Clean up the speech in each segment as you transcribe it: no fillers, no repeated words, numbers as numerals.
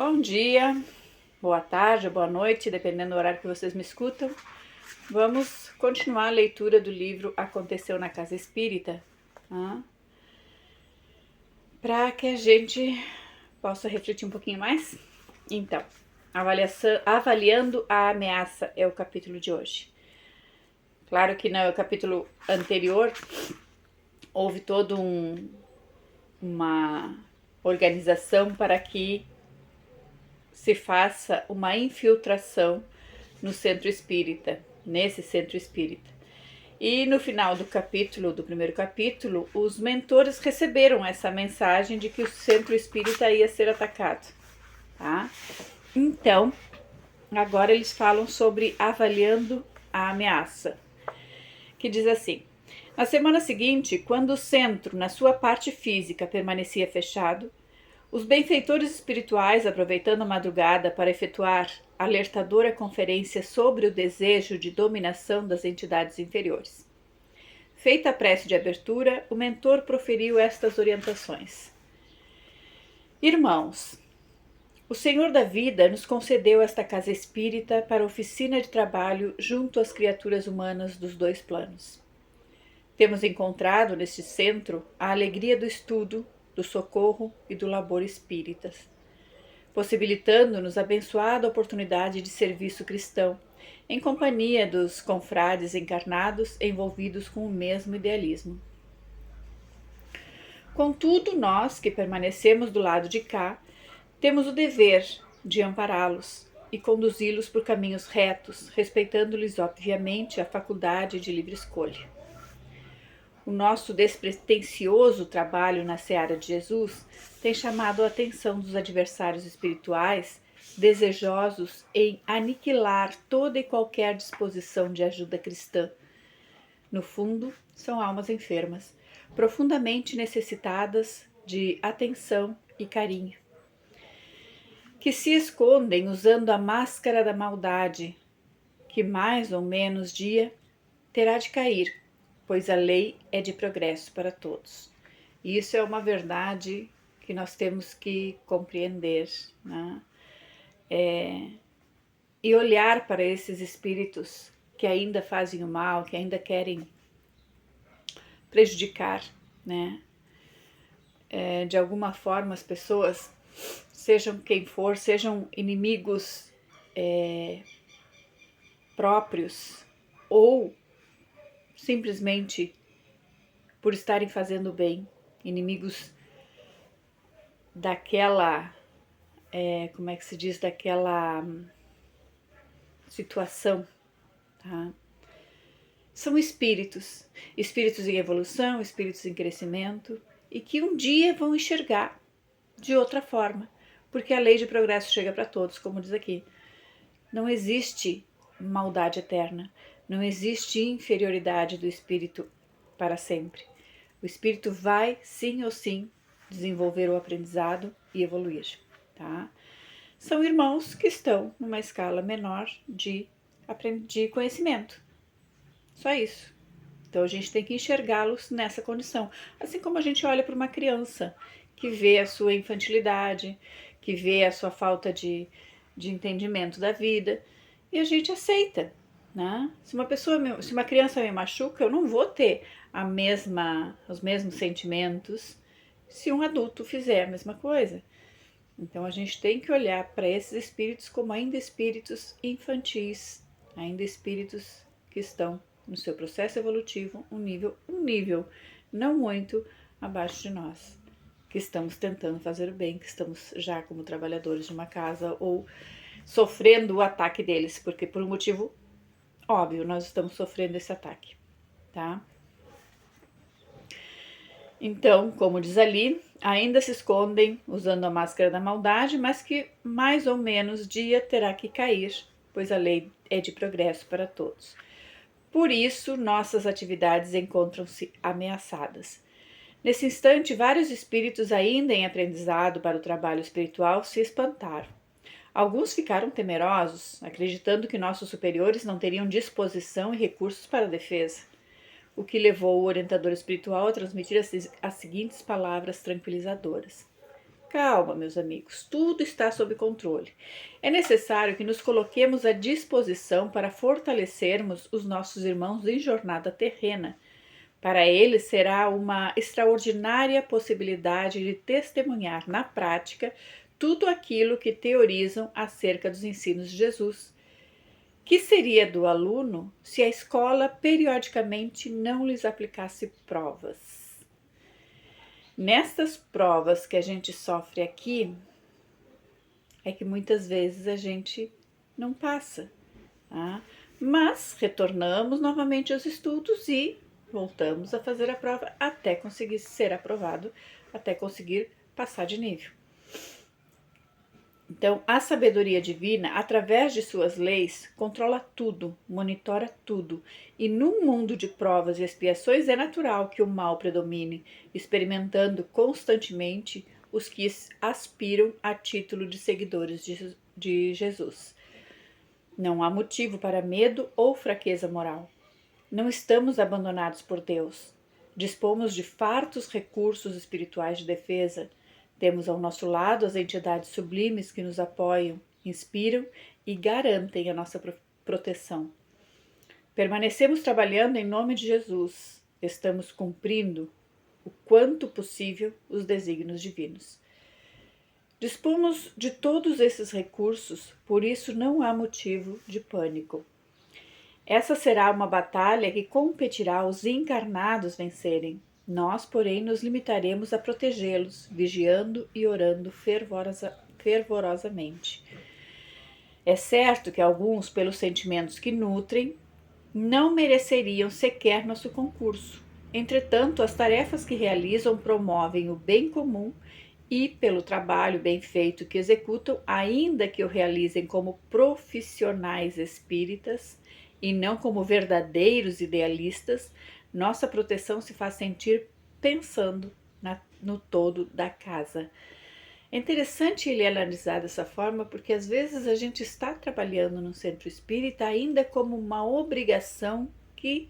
Bom dia, boa tarde, boa noite, dependendo do horário que vocês me escutam. Vamos continuar a leitura do livro Aconteceu na Casa Espírita, para que a gente possa refletir um pouquinho mais. Então, avaliando a ameaça é o capítulo de hoje. Claro que no capítulo anterior houve toda uma organização para que se faça uma infiltração no centro espírita, nesse centro espírita. E no final do primeiro capítulo, os mentores receberam essa mensagem de que o centro espírita ia ser atacado, tá? Então, agora eles falam sobre avaliando a ameaça, que diz assim: na semana seguinte, quando o centro, na sua parte física, permanecia fechado, os benfeitores espirituais, aproveitando a madrugada para efetuar alertadora conferência sobre o desejo de dominação das entidades inferiores. Feita a prece de abertura, o mentor proferiu estas orientações. Irmãos, o Senhor da Vida nos concedeu esta casa espírita para oficina de trabalho junto às criaturas humanas dos dois planos. Temos encontrado neste centro a alegria do estudo, do socorro e do labor espíritas, possibilitando-nos a abençoada oportunidade de serviço cristão, em companhia dos confrades encarnados envolvidos com o mesmo idealismo. Contudo, nós que permanecemos do lado de cá, temos o dever de ampará-los e conduzi-los por caminhos retos, respeitando-lhes obviamente a faculdade de livre escolha. O nosso despretensioso trabalho na seara de Jesus tem chamado a atenção dos adversários espirituais desejosos em aniquilar toda e qualquer disposição de ajuda cristã. No fundo, são almas enfermas, profundamente necessitadas de atenção e carinho, que se escondem usando a máscara da maldade, que mais ou menos dia terá de cair, pois a lei é de progresso para todos. E isso é uma verdade que nós temos que compreender, né? E olhar para esses espíritos que ainda fazem o mal, que ainda querem prejudicar, né? De alguma forma as pessoas, sejam quem for, sejam inimigos próprios ou simplesmente por estarem fazendo bem, inimigos daquela, como é que se diz, daquela situação, tá? São espíritos em evolução, espíritos em crescimento, e que um dia vão enxergar de outra forma, porque a lei de progresso chega para todos, como diz aqui. Não existe maldade eterna, não existe inferioridade do espírito para sempre. O espírito vai, sim ou sim, desenvolver o aprendizado e evoluir, tá? São irmãos que estão numa escala menor de conhecimento. Só isso. Então a gente tem que enxergá-los nessa condição. Assim como a gente olha para uma criança que vê a sua infantilidade, que vê a sua falta de entendimento da vida, e a gente aceita, né? Se uma criança me machuca, eu não vou ter os mesmos sentimentos se um adulto fizer a mesma coisa. Então a gente tem que olhar para esses espíritos como ainda espíritos infantis, ainda espíritos que estão no seu processo evolutivo um nível não muito abaixo de nós, que estamos tentando fazer o bem, que estamos já como trabalhadores de uma casa ou sofrendo o ataque deles, porque por um motivo óbvio nós estamos sofrendo esse ataque, tá? Então, como diz ali, ainda se escondem usando a máscara da maldade, mas que mais ou menos dia terá que cair, pois a lei é de progresso para todos. Por isso, nossas atividades encontram-se ameaçadas. Nesse instante, vários espíritos ainda em aprendizado para o trabalho espiritual se espantaram. Alguns ficaram temerosos, acreditando que nossos superiores não teriam disposição e recursos para a defesa, o que levou o orientador espiritual a transmitir as seguintes palavras tranquilizadoras. Calma, meus amigos, tudo está sob controle. É necessário que nos coloquemos à disposição para fortalecermos os nossos irmãos em jornada terrena. Para eles será uma extraordinária possibilidade de testemunhar na prática tudo aquilo que teorizam acerca dos ensinos de Jesus. Que seria do aluno se a escola periodicamente não lhes aplicasse provas? Nestas provas que a gente sofre aqui, é que muitas vezes a gente não passa, tá? Mas retornamos novamente aos estudos e voltamos a fazer a prova até conseguir ser aprovado, até conseguir passar de nível. Então, a sabedoria divina, através de suas leis, controla tudo, monitora tudo. E num mundo de provas e expiações é natural que o mal predomine, experimentando constantemente os que aspiram a título de seguidores de Jesus. Não há motivo para medo ou fraqueza moral. Não estamos abandonados por Deus. Dispomos de fartos recursos espirituais de defesa. Temos ao nosso lado as entidades sublimes que nos apoiam, inspiram e garantem a nossa proteção. Permanecemos trabalhando em nome de Jesus. Estamos cumprindo o quanto possível os desígnios divinos. Dispomos de todos esses recursos, por isso não há motivo de pânico. Essa será uma batalha que competirá aos encarnados vencerem. Nós, porém, nos limitaremos a protegê-los, vigiando e orando fervorosamente. É certo que alguns, pelos sentimentos que nutrem, não mereceriam sequer nosso concurso. Entretanto, as tarefas que realizam promovem o bem comum e, pelo trabalho bem feito que executam, ainda que o realizem como profissionais espíritas e não como verdadeiros idealistas, nossa proteção se faz sentir pensando no todo da casa. É interessante ele analisar dessa forma, porque às vezes a gente está trabalhando no centro espírita ainda como uma obrigação que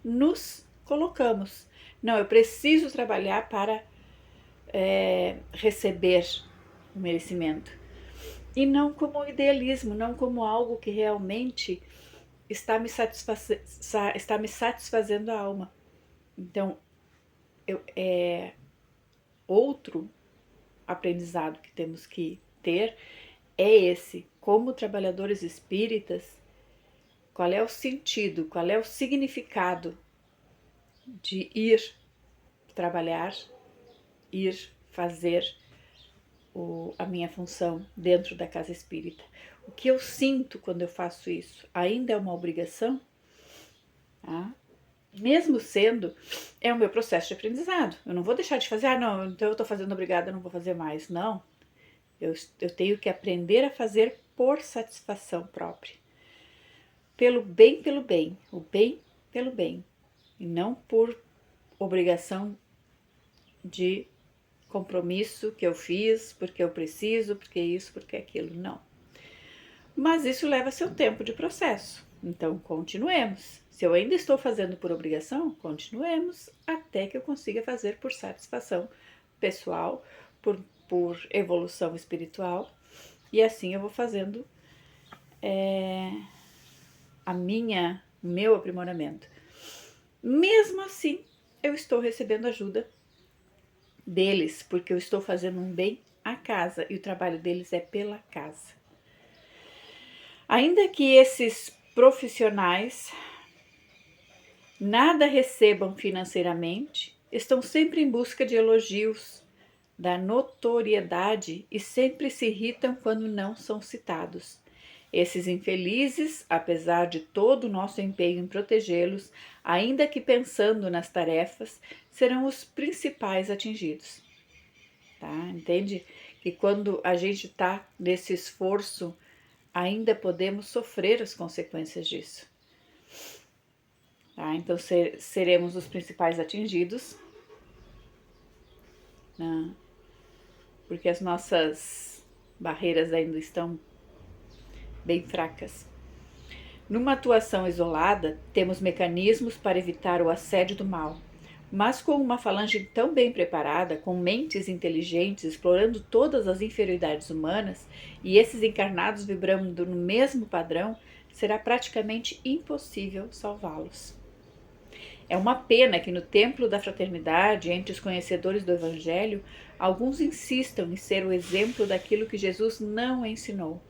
nos colocamos. Não, eu preciso trabalhar para receber o merecimento. E não como idealismo, não como algo que realmente está me satisfazendo a alma. Então, outro aprendizado que temos que ter é esse: como trabalhadores espíritas, qual é o sentido, qual é o significado de ir trabalhar, ir fazer a minha função dentro da casa espírita. O que eu sinto quando eu faço isso? Ainda é uma obrigação? Tá? Mesmo sendo, é o meu processo de aprendizado. Eu não vou deixar de fazer, não, então eu estou fazendo obrigada, eu não vou fazer mais. Não, eu tenho que aprender a fazer por satisfação própria. Pelo bem, o bem pelo bem, e não por obrigação de compromisso que eu fiz, porque eu preciso, porque isso, porque aquilo, não. Mas isso leva seu tempo de processo, então continuemos. Se eu ainda estou fazendo por obrigação, continuemos até que eu consiga fazer por satisfação pessoal, por evolução espiritual, e assim eu vou fazendo o meu aprimoramento. Mesmo assim, eu estou recebendo ajuda deles, porque eu estou fazendo um bem à casa e o trabalho deles é pela casa. Ainda que esses profissionais nada recebam financeiramente, estão sempre em busca de elogios, da notoriedade e sempre se irritam quando não são citados. Esses infelizes, apesar de todo o nosso empenho em protegê-los, ainda que pensando nas tarefas, serão os principais atingidos. Tá? Entende? Que quando a gente está nesse esforço, ainda podemos sofrer as consequências disso. Tá? Então seremos os principais atingidos, né? Porque as nossas barreiras ainda estão bem fracas. Numa atuação isolada, temos mecanismos para evitar o assédio do mal, Mas com uma falange tão bem preparada, com mentes inteligentes, explorando todas as inferioridades humanas, e esses encarnados vibrando no mesmo padrão, será praticamente impossível salvá-los. É uma pena que no templo da fraternidade, entre os conhecedores do Evangelho, alguns insistam em ser o exemplo daquilo que Jesus não ensinou.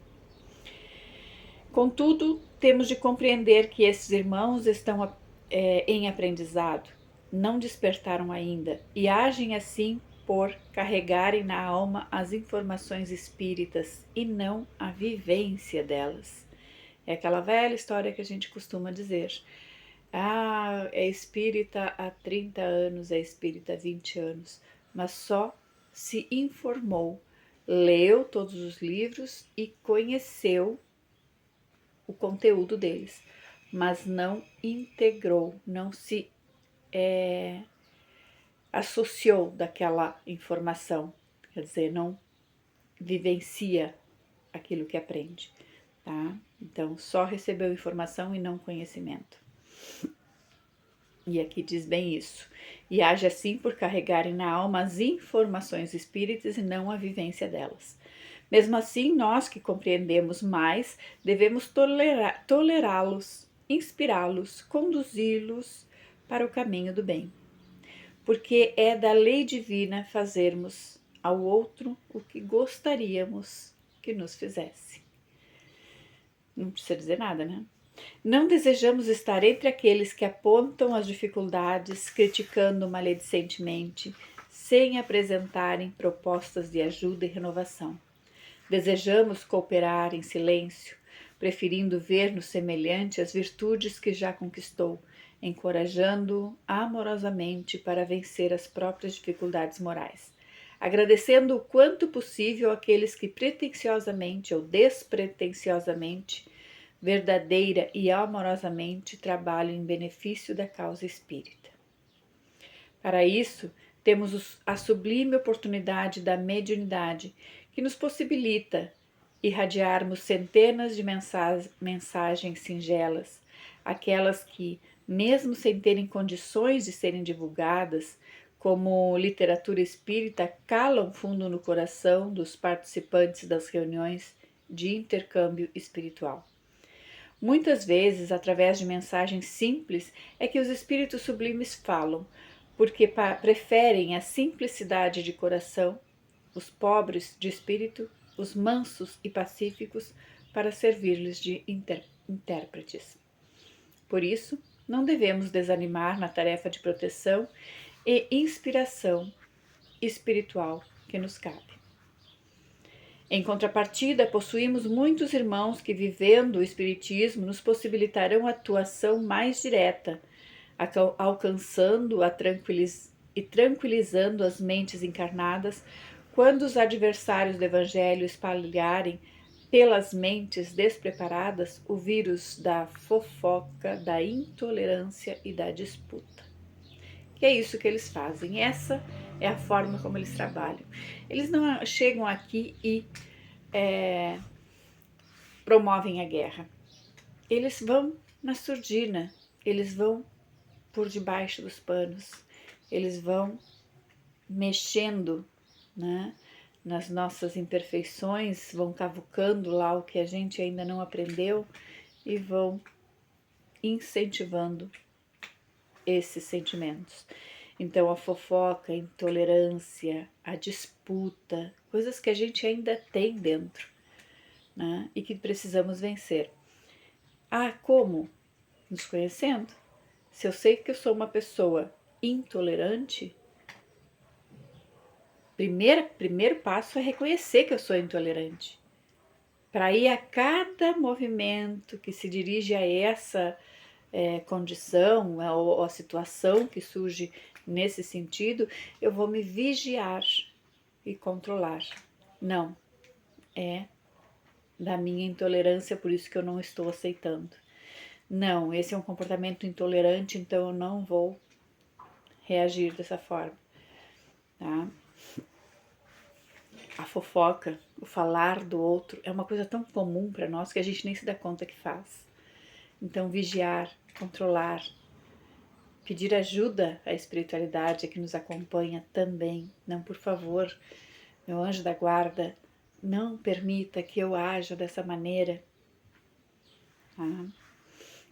Contudo, temos de compreender que esses irmãos estão em aprendizado, não despertaram ainda e agem assim por carregarem na alma as informações espíritas e não a vivência delas. É aquela velha história que a gente costuma dizer. Ah, é espírita há 30 anos, é espírita há 20 anos, mas só se informou, leu todos os livros e conheceu o conteúdo deles, mas não integrou, não se associou daquela informação, quer dizer, não vivencia aquilo que aprende, tá? Então, só recebeu informação e não conhecimento. E aqui diz bem isso. E age assim por carregarem na alma as informações espíritas e não a vivência delas. Mesmo assim, nós que compreendemos mais, devemos tolerá-los, inspirá-los, conduzi-los para o caminho do bem. Porque é da lei divina fazermos ao outro o que gostaríamos que nos fizesse. Não precisa dizer nada, né? Não desejamos estar entre aqueles que apontam as dificuldades, criticando maledicentemente, sem apresentarem propostas de ajuda e renovação. Desejamos cooperar em silêncio, preferindo ver no semelhante as virtudes que já conquistou, encorajando-o amorosamente para vencer as próprias dificuldades morais, agradecendo o quanto possível aqueles que pretensiosamente ou despretensiosamente, verdadeira e amorosamente trabalham em benefício da causa espírita. Para isso, temos a sublime oportunidade da mediunidade, que nos possibilita irradiarmos centenas de mensagens singelas, aquelas que, mesmo sem terem condições de serem divulgadas, como literatura espírita, calam fundo no coração dos participantes das reuniões de intercâmbio espiritual. Muitas vezes, através de mensagens simples, é que os espíritos sublimes falam, porque preferem a simplicidade de coração, os pobres de espírito, os mansos e pacíficos, para servir-lhes de intérpretes. Por isso, não devemos desanimar na tarefa de proteção e inspiração espiritual que nos cabe. Em contrapartida, possuímos muitos irmãos que, vivendo o Espiritismo, nos possibilitarão atuação mais direta, alcançando e tranquilizando as mentes encarnadas quando os adversários do Evangelho espalharem pelas mentes despreparadas o vírus da fofoca, da intolerância e da disputa. Que é isso que eles fazem, essa é a forma como eles trabalham. Eles não chegam aqui e promovem a guerra. Eles vão na surdina, eles vão por debaixo dos panos, eles vão mexendo, né, nas nossas imperfeições, vão cavucando lá o que a gente ainda não aprendeu e vão incentivando esses sentimentos. Então, a fofoca, a intolerância, a disputa, coisas que a gente ainda tem dentro, né, e que precisamos vencer. Ah, como? Nos conhecendo. Se eu sei que eu sou uma pessoa intolerante, primeiro passo é reconhecer que eu sou intolerante. Para ir a cada movimento que se dirige a essa condição ou a situação que surge nesse sentido, eu vou me vigiar e controlar. Não, é da minha intolerância, por isso que eu não estou aceitando. Não, esse é um comportamento intolerante, então eu não vou reagir dessa forma, tá? A fofoca, o falar do outro é uma coisa tão comum para nós que a gente nem se dá conta que faz. Então, vigiar, controlar, pedir ajuda à espiritualidade que nos acompanha também. Não, por favor, meu anjo da guarda, não permita que eu haja dessa maneira. Tá?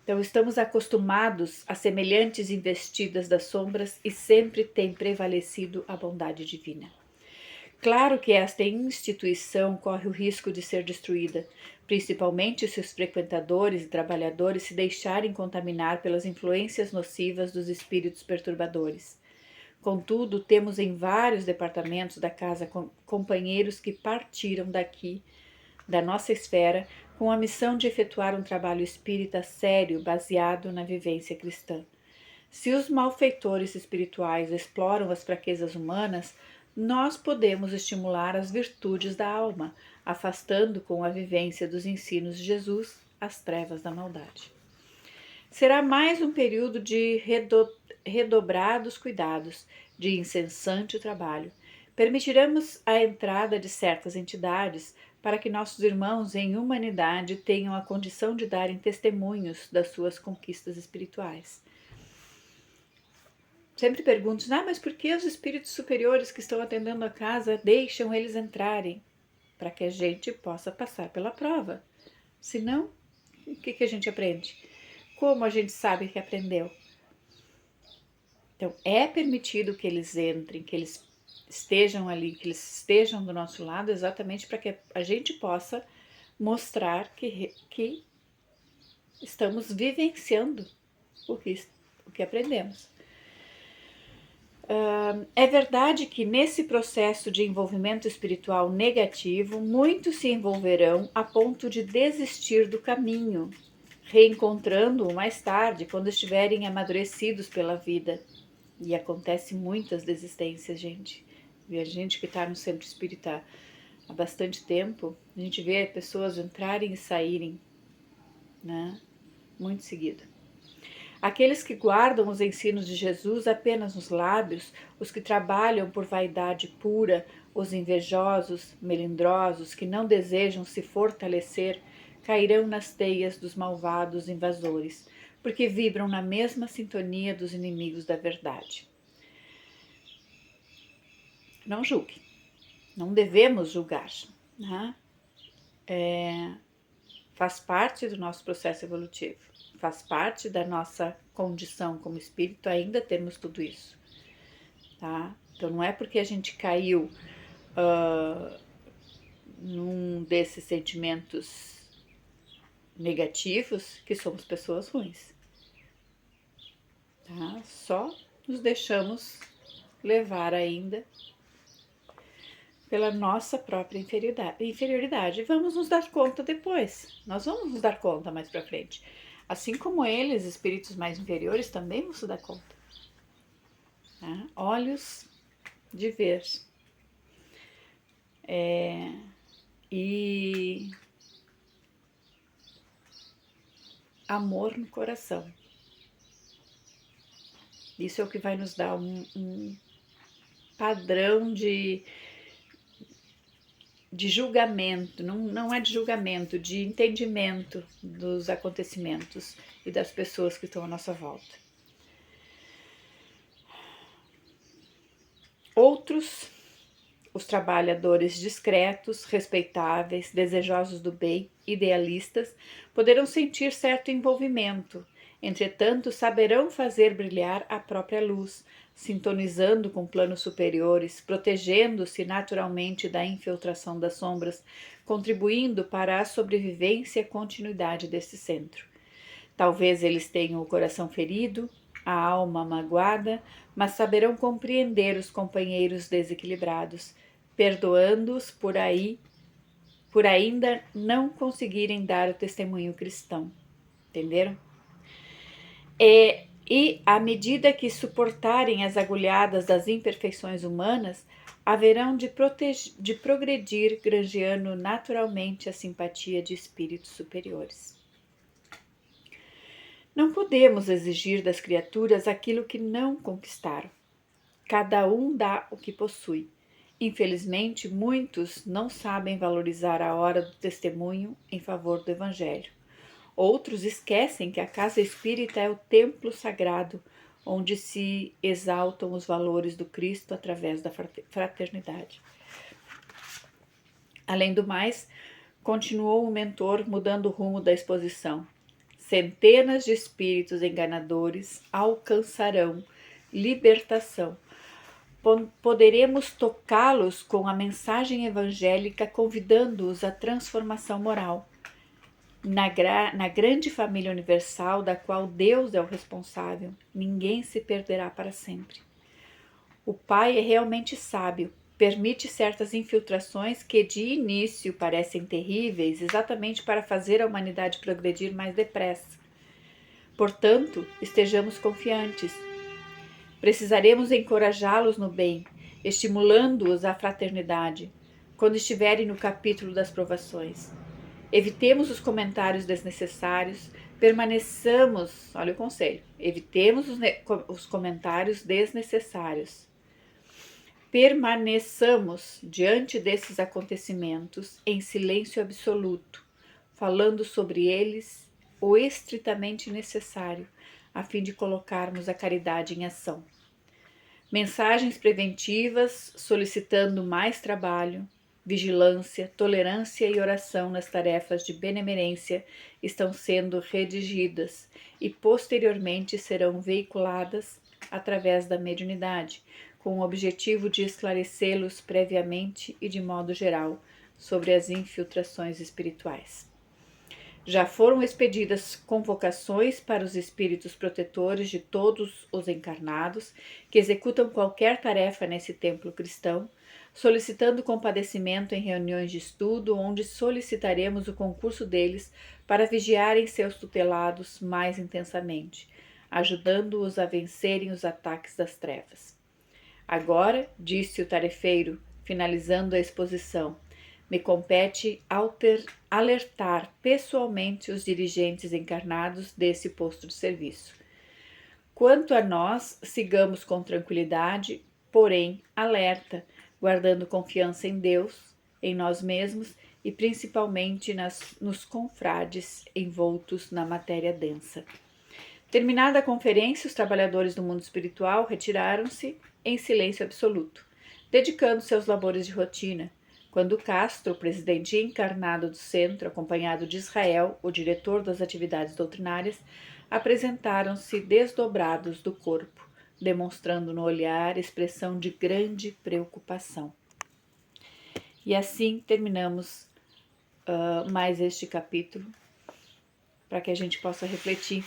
Então, estamos acostumados a semelhantes investidas das sombras e sempre tem prevalecido a bondade divina. Claro que esta instituição corre o risco de ser destruída, principalmente se os frequentadores e trabalhadores se deixarem contaminar pelas influências nocivas dos espíritos perturbadores. Contudo, temos em vários departamentos da casa companheiros que partiram daqui, da nossa esfera, com a missão de efetuar um trabalho espírita sério baseado na vivência cristã. Se os malfeitores espirituais exploram as fraquezas humanas, nós podemos estimular as virtudes da alma, afastando com a vivência dos ensinos de Jesus as trevas da maldade. Será mais um período de redobrados cuidados, de incessante trabalho. Permitiremos a entrada de certas entidades para que nossos irmãos em humanidade tenham a condição de darem testemunhos das suas conquistas espirituais. Sempre pergunto, mas por que os espíritos superiores que estão atendendo a casa deixam eles entrarem? Para que a gente possa passar pela prova. Senão, o que a gente aprende? Como a gente sabe que aprendeu? Então, é permitido que eles entrem, que eles estejam ali, que eles estejam do nosso lado, exatamente para que a gente possa mostrar que estamos vivenciando o que aprendemos. É verdade que nesse processo de envolvimento espiritual negativo, muitos se envolverão a ponto de desistir do caminho, reencontrando-o mais tarde, quando estiverem amadurecidos pela vida. E acontece muitas desistências, gente. E a gente que está no centro espírita há bastante tempo, a gente vê pessoas entrarem e saírem, né? Muito seguido. Aqueles que guardam os ensinos de Jesus apenas nos lábios, os que trabalham por vaidade pura, os invejosos, melindrosos, que não desejam se fortalecer, cairão nas teias dos malvados invasores, porque vibram na mesma sintonia dos inimigos da verdade. Não julgue, não devemos julgar, né? Faz parte do nosso processo evolutivo, faz parte da nossa condição como espírito ainda termos tudo isso, tá? Então não é porque a gente caiu num desses sentimentos negativos que somos pessoas ruins, tá? Só nos deixamos levar ainda pela nossa própria inferioridade. Vamos nos dar conta depois. Nós vamos nos dar conta mais pra frente. Assim como eles, espíritos mais inferiores, também vão se dar conta. Tá? Olhos de ver. E amor no coração. Isso é o que vai nos dar um padrão de julgamento, não é de julgamento, de entendimento dos acontecimentos e das pessoas que estão à nossa volta. Outros, os trabalhadores discretos, respeitáveis, desejosos do bem, idealistas, poderão sentir certo envolvimento. Entretanto, saberão fazer brilhar a própria luz, sintonizando com planos superiores, protegendo-se naturalmente da infiltração das sombras, contribuindo para a sobrevivência e a continuidade desse centro. Talvez eles tenham o coração ferido, a alma magoada, mas saberão compreender os companheiros desequilibrados, perdoando-os por ainda não conseguirem dar o testemunho cristão. Entenderam? E à medida que suportarem as agulhadas das imperfeições humanas, haverão de progredir, granjeando naturalmente a simpatia de espíritos superiores. Não podemos exigir das criaturas aquilo que não conquistaram. Cada um dá o que possui. Infelizmente, muitos não sabem valorizar a hora do testemunho em favor do Evangelho. Outros esquecem que a casa espírita é o templo sagrado, onde se exaltam os valores do Cristo através da fraternidade. Além do mais, continuou o mentor mudando o rumo da exposição. Centenas de espíritos enganadores alcançarão libertação. Poderemos tocá-los com a mensagem evangélica, convidando-os à transformação moral. Na grande família universal, da qual Deus é o responsável, ninguém se perderá para sempre. O Pai é realmente sábio, permite certas infiltrações que de início parecem terríveis, exatamente para fazer a humanidade progredir mais depressa. Portanto, estejamos confiantes. Precisaremos encorajá-los no bem, estimulando-os à fraternidade, quando estiverem no capítulo das provações. Evitemos os comentários desnecessários, permaneçamos, olha o conselho, evitemos os comentários desnecessários. Permaneçamos diante desses acontecimentos em silêncio absoluto, falando sobre eles o estritamente necessário, a fim de colocarmos a caridade em ação. Mensagens preventivas solicitando mais trabalho, vigilância, tolerância e oração nas tarefas de benemerência estão sendo redigidas e posteriormente serão veiculadas através da mediunidade, com o objetivo de esclarecê-los previamente e de modo geral sobre as infiltrações espirituais. Já foram expedidas convocações para os espíritos protetores de todos os encarnados que executam qualquer tarefa nesse templo cristão, solicitando compadecimento em reuniões de estudo, onde solicitaremos o concurso deles para vigiarem seus tutelados mais intensamente, ajudando-os a vencerem os ataques das trevas. Agora, disse o tarefeiro, finalizando a exposição, me compete alertar pessoalmente os dirigentes encarnados desse posto de serviço. Quanto a nós, sigamos com tranquilidade, porém alerta, guardando confiança em Deus, em nós mesmos e principalmente nos confrades envoltos na matéria densa. Terminada a conferência, os trabalhadores do mundo espiritual retiraram-se em silêncio absoluto, dedicando-se aos labores de rotina, quando Castro, o presidente encarnado do centro, acompanhado de Israel, o diretor das atividades doutrinárias, apresentaram-se desdobrados do corpo, demonstrando no olhar expressão de grande preocupação. E assim terminamos mais este capítulo, para que a gente possa refletir.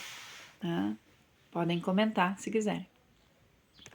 Podem comentar se quiserem.